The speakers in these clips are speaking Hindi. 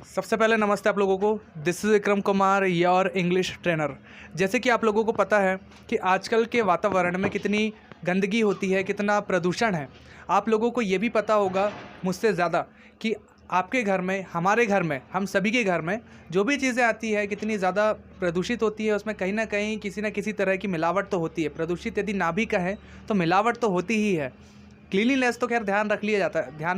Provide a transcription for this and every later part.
सबसे पहले नमस्ते आप लोगों को। This is Vikram Kumar, your English trainer. जैसे कि आप लोगों को पता है कि आजकल के वातावरण में कितनी गंदगी होती है, कितना प्रदूषण है। आप लोगों को ये भी पता होगा मुझसे ज़्यादा कि आपके घर में, हमारे घर में, हम सभी के घर में जो भी चीज़ें आती है कितनी ज़्यादा प्रदूषित होती है। उसमें कहीं ना कहीं किसी न किसी तरह की मिलावट तो होती है। प्रदूषित यदि ना भी कहें तो मिलावट तो होती ही है। क्लीनलीनेस तो खैर ध्यान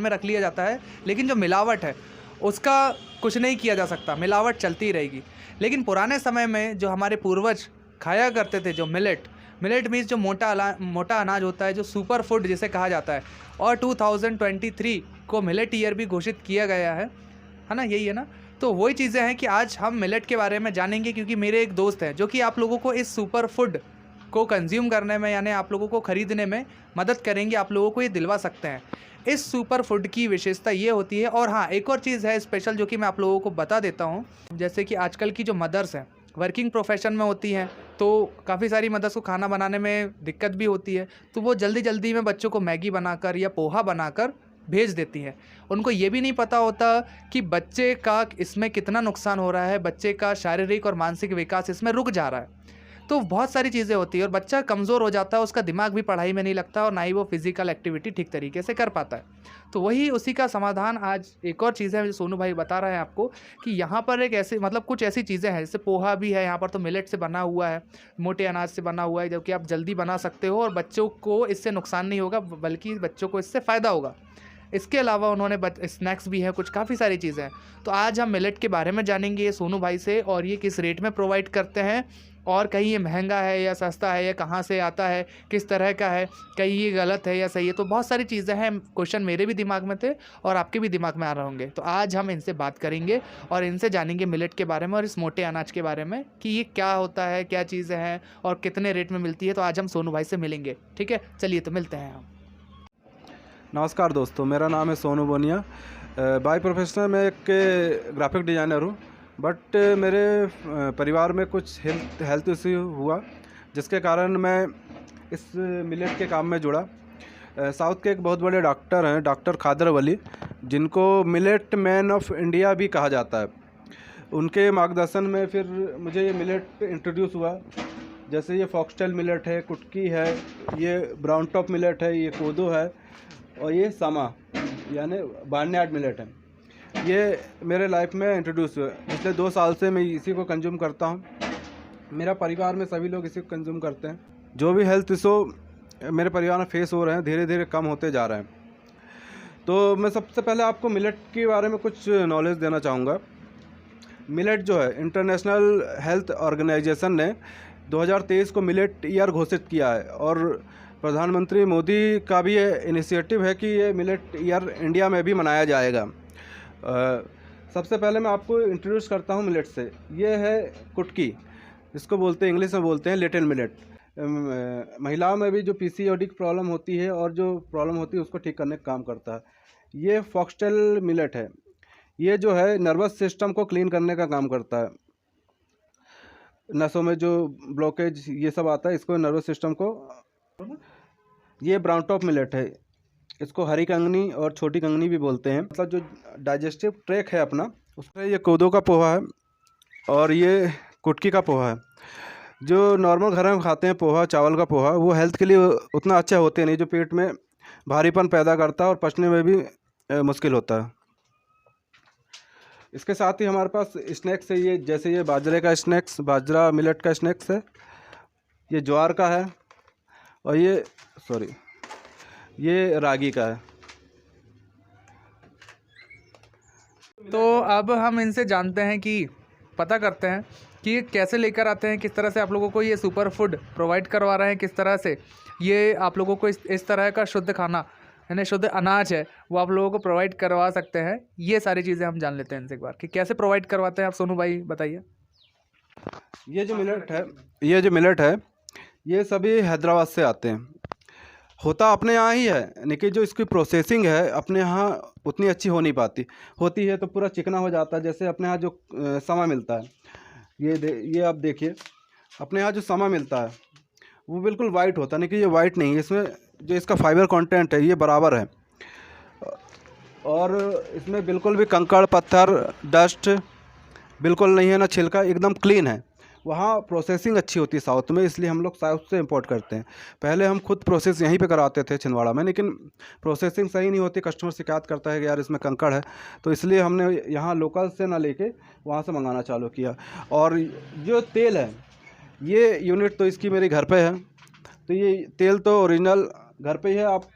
में रख लिया जाता है, लेकिन जो मिलावट है उसका कुछ नहीं किया जा सकता, मिलावट चलती ही रहेगी। लेकिन पुराने समय में जो हमारे पूर्वज खाया करते थे, जो मिलेट मीन्स जो मोटा अनाज होता है, जो सुपर फूड जिसे कहा जाता है, और 2023 को मिलेट ईयर भी घोषित किया गया है ना, यही है ना। तो वही चीज़ें हैं कि आज हम मिलेट के बारे में जानेंगे, क्योंकि मेरे एक दोस्त हैं जो कि आप लोगों को इस सुपर फूड को कंज्यूम करने में, यानी आप लोगों को ख़रीदने में मदद करेंगे, आप लोगों को ये दिलवा सकते हैं। इस सुपर फूड की विशेषता ये होती है। और हाँ, एक और चीज़ है स्पेशल जो कि मैं आप लोगों को बता देता हूँ। जैसे कि आजकल की जो मदर्स हैं, वर्किंग प्रोफेशन में होती हैं, तो काफ़ी सारी मदर्स को खाना बनाने में दिक्कत भी होती है, तो वो जल्दी जल्दी में बच्चों को मैगी बनाकर या पोहा बनाकर भेज देती हैं। उनको ये भी नहीं पता होता कि बच्चे का इसमें कितना नुकसान हो रहा है, बच्चे का शारीरिक और मानसिक विकास इसमें रुक जा रहा है। तो बहुत सारी चीज़ें होती है और बच्चा कमज़ोर हो जाता है, उसका दिमाग भी पढ़ाई में नहीं लगता और ना ही वो फिज़िकल एक्टिविटी ठीक तरीके से कर पाता है। तो वही उसी का समाधान आज एक और चीज़ है जो सोनू भाई बता रहे हैं आपको, कि यहाँ पर एक ऐसे कुछ ऐसी चीज़ें हैं, जैसे पोहा भी है यहाँ पर, तो मिलेट से बना हुआ है, मोटे अनाज से बना हुआ है, जो कि आप जल्दी बना सकते हो और बच्चों को इससे नुकसान नहीं होगा, बल्कि बच्चों को इससे फ़ायदा होगा। इसके अलावा उन्होंने स्नैक्स भी हैं, कुछ काफ़ी सारी चीज़ें हैं। तो आज हम मिलेट के बारे में जानेंगे ये सोनू भाई से, और ये किस रेट में प्रोवाइड करते हैं, और कहीं ये महंगा है या सस्ता है, या कहाँ से आता है, किस तरह का है, कहीं ये गलत है या सही है। तो बहुत सारी चीज़ें हैं, क्वेश्चन मेरे भी दिमाग में थे और आपके भी दिमाग में आ रहे होंगे। तो आज हम इनसे बात करेंगे और इनसे जानेंगे मिलेट के बारे में और इस मोटे अनाज के बारे में, कि ये क्या होता है, क्या चीज़ें हैं और कितने रेट में मिलती है। तो आज हम सोनू भाई से मिलेंगे, ठीक है, चलिए तो मिलते हैं हम। नमस्कार दोस्तों, मेरा नाम है सोनू बोनिया। बाय प्रोफेशनल मैं एक ग्राफिक डिज़ाइनर हूँ, बट मेरे परिवार में कुछ हेल्थ इश्यू हुआ, जिसके कारण मैं इस मिलेट के काम में जुड़ा। साउथ के एक बहुत बड़े डॉक्टर हैं, डॉक्टर खादर वली, जिनको मिलेट मैन ऑफ इंडिया भी कहा जाता है। उनके मार्गदर्शन में फिर मुझे ये मिलेट इंट्रोड्यूस हुआ। जैसे ये फॉक्सटेल मिलेट है, कुटकी है, ये ब्राउन टॉप मिलेट है, ये कोदो है, और ये सामा यानी बार्नयार्ड मिलेट है। ये मेरे लाइफ में इंट्रोड्यूस हुआ। पिछले 2 साल से मैं इसी को कंज्यूम करता हूँ। मेरा परिवार में सभी लोग इसी को कंज्यूम करते हैं। जो भी हेल्थ इशू मेरे परिवार में फेस हो रहे हैं, धीरे धीरे कम होते जा रहे हैं। तो मैं सबसे पहले आपको मिलेट के बारे में कुछ नॉलेज देना चाहूँगा। मिलेट जो है, इंटरनेशनल हेल्थ ऑर्गेनाइजेशन ने 2023 को मिलेट ईयर घोषित किया है, और प्रधानमंत्री मोदी का भी ये इनिशिएटिव है कि ये मिलेट ईयर इंडिया में भी मनाया जाएगा। सबसे पहले मैं आपको इंट्रोड्यूस करता हूँ मिलेट से। ये है कुटकी, इसको बोलते हैं, इंग्लिश में बोलते हैं लिटिल मिलेट। महिलाओं में भी जो पीसीओडी की प्रॉब्लम होती है और जो प्रॉब्लम होती है उसको ठीक करने का काम करता है। ये फॉक्सटेल मिलेट है। ये जो है नर्वस सिस्टम को क्लीन करने का काम करता है। नसों में जो ब्लॉकेज ये सब आता है, इसको नर्वस सिस्टम को। ये ब्राउन टॉप मिलेट है, इसको हरी कंगनी और छोटी कंगनी भी बोलते हैं। मतलब जो डाइजेस्टिव ट्रैक है अपना, उसमें ये कोदो का पोहा है और ये कुटकी का पोहा है। जो नॉर्मल घर में खाते हैं पोहा, चावल का पोहा, वो हेल्थ के लिए उतना अच्छा होते नहीं, जो पेट में भारीपन पैदा करता है और पचने में भी मुश्किल होता है। इसके साथ ही हमारे पास स्नैक्स है, ये जैसे ये बाजरे का स्नैक्स, बाजरा मिलेट का स्नैक्स है, ये ज्वार का है, और ये रागी का है। तो अब हम इनसे जानते हैं, कि पता करते हैं कि ये कैसे लेकर आते हैं, किस तरह से आप लोगों को ये सुपर फूड प्रोवाइड करवा रहे हैं, किस तरह से ये आप लोगों को इस तरह का शुद्ध खाना, यानी शुद्ध अनाज है, वो आप लोगों को प्रोवाइड करवा सकते हैं। ये सारी चीज़ें हम जान लेते हैं इनसे एक बार, कि कैसे प्रोवाइड करवाते हैं आप। सोनू भाई बताइए। ये जो मिलेट है ये सभी हैदराबाद से आते हैं। होता अपने यहाँ ही है, लेकिन जो इसकी प्रोसेसिंग है अपने यहाँ उतनी अच्छी हो नहीं पाती। होती है तो पूरा चिकना हो जाता है। जैसे अपने यहाँ जो समा मिलता है, ये आप देखिए, अपने यहाँ जो समा मिलता है वो बिल्कुल वाइट होता है, लेकिन ये वाइट नहीं है। इसमें जो इसका फाइबर कंटेंट है ये बराबर है। और इसमें बिल्कुल भी कंकड़ पत्थर डस्ट बिल्कुल नहीं है, ना छिलका, एकदम क्लीन है। वहाँ प्रोसेसिंग अच्छी होती है साउथ में, इसलिए हम लोग साउथ से इंपोर्ट करते हैं। पहले हम खुद प्रोसेस यहीं पे कराते थे छिंदवाड़ा में, लेकिन प्रोसेसिंग सही नहीं होती, कस्टमर शिकायत करता है कि यार इसमें कंकड़ है, तो इसलिए हमने यहाँ लोकल से ना लेके वहाँ से मंगाना चालू किया। और जो तेल है, ये यूनिट तो इसकी मेरी घर पे है, तो ये तेल तो ओरिजिनल घर पे ही है। आप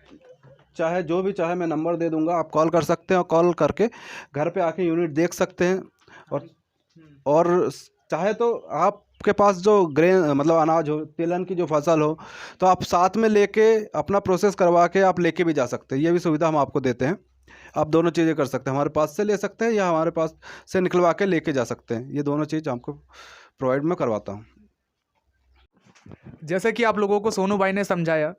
चाहे जो भी चाहे, मैं नंबर दे दूंगा, आप कॉल कर सकते हैं और कॉल करके घर पे आके यूनिट देख सकते हैं। और चाहे तो आपके पास जो ग्रेन मतलब अनाज हो, तिलहन की जो फसल हो, तो आप साथ में लेके अपना प्रोसेस करवा के आप लेके भी जा सकते हैं। ये भी सुविधा हम आपको देते हैं। आप दोनों चीज़ें कर सकते हैं, हमारे पास से ले सकते हैं या हमारे पास से निकलवा के लेके जा सकते हैं। ये दोनों चीज़ आपको प्रोवाइड मैं करवाता हूँ। जैसे कि आप लोगों को सोनू भाई ने समझाया,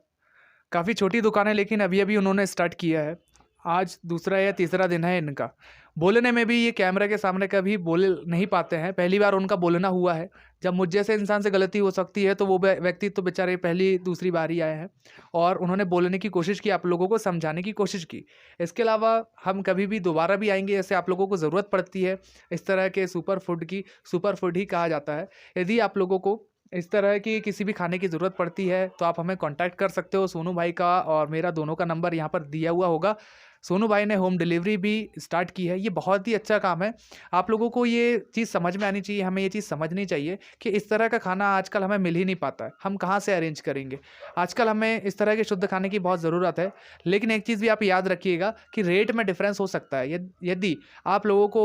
काफ़ी छोटी दुकान है लेकिन अभी अभी उन्होंने स्टार्ट किया है। आज दूसरा या तीसरा दिन है इनका। बोलने में भी ये कैमरा के सामने कभी बोल नहीं पाते हैं, पहली बार उनका बोलना हुआ है। जब मुझ जैसे इंसान से गलती हो सकती है तो वो व्यक्ति तो बेचारे पहली दूसरी बार ही आए हैं और उन्होंने बोलने की कोशिश की, आप लोगों को समझाने की कोशिश की। इसके अलावा हम कभी भी दोबारा भी आएंगे, जैसे आप लोगों को ज़रूरत पड़ती है इस तरह के सुपर फूड की। सुपर फूड ही कहा जाता है। यदि आप लोगों को इस तरह की किसी भी खाने की ज़रूरत पड़ती है तो आप हमें कांटेक्ट कर सकते हो। सोनू भाई का और मेरा दोनों का नंबर यहाँ पर दिया हुआ होगा। सोनू भाई ने होम डिलीवरी भी स्टार्ट की है। ये बहुत ही अच्छा काम है। आप लोगों को ये चीज़ समझ में आनी चाहिए, हमें ये चीज़ समझनी चाहिए कि इस तरह का खाना आजकल हमें मिल ही नहीं पाता है। हम कहाँ से अरेंज करेंगे? आजकल हमें इस तरह के शुद्ध खाने की बहुत ज़रूरत है। लेकिन एक चीज़ भी आप याद रखिएगा कि रेट में डिफरेंस हो सकता है। यदि आप लोगों को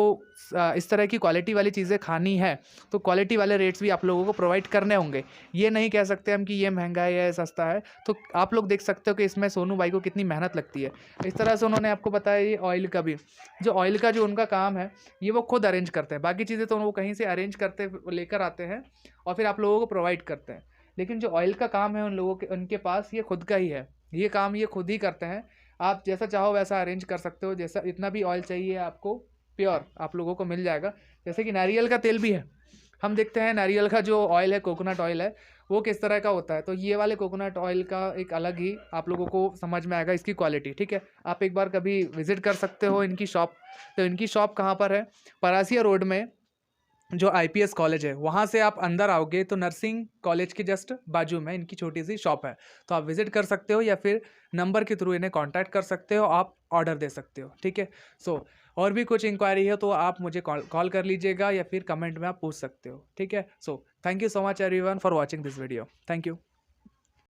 इस तरह की क्वालिटी वाली चीज़ें खानी है तो क्वालिटी वाले रेट्स भी आप लोगों को प्रोवाइड करने होंगे। ये नहीं कह सकते हम कि ये महंगा है या सस्ता है। तो आप लोग देख सकते हो कि इसमें सोनू भाई को कितनी मेहनत लगती है। इस तरह से उन्होंने आपको बताया ये ऑयल का भी, जो ऑयल का जो उनका काम है ये वो खुद अरेंज करते हैं। बाकी चीज़ें तो वो कहीं से अरेंज करते लेकर आते हैं और फिर आप लोगों को प्रोवाइड करते हैं। लेकिन जो ऑयल का काम है उन लोगों के उनके पास ये खुद का ही है। ये काम ये खुद ही करते हैं। आप जैसा चाहो वैसा अरेंज कर सकते हो। जैसा इतना भी ऑयल चाहिए आपको प्योर आप लोगों को मिल जाएगा। जैसे कि नारियल का तेल भी है। हम देखते हैं नारियल का जो ऑयल है, कोकोनट ऑयल है, वो किस तरह का होता है। तो ये वाले कोकोनट ऑयल का एक अलग ही आप लोगों को समझ में आएगा इसकी क्वालिटी। ठीक है, आप एक बार कभी विजिट कर सकते हो इनकी शॉप। तो इनकी शॉप कहाँ पर है? परासिया रोड में जो आईपीएस कॉलेज है वहाँ से आप अंदर आओगे तो नर्सिंग कॉलेज के जस्ट बाजू में इनकी छोटी सी शॉप है। तो आप विजिट कर सकते हो या फिर नंबर के थ्रू इन्हें कांटेक्ट कर सकते हो, आप ऑर्डर दे सकते हो। ठीक है। और भी कुछ इंक्वायरी है तो आप मुझे कॉल कर लीजिएगा या फिर कमेंट में आप पूछ सकते हो। ठीक है। Thank you so much everyone for watching this video. Thank you.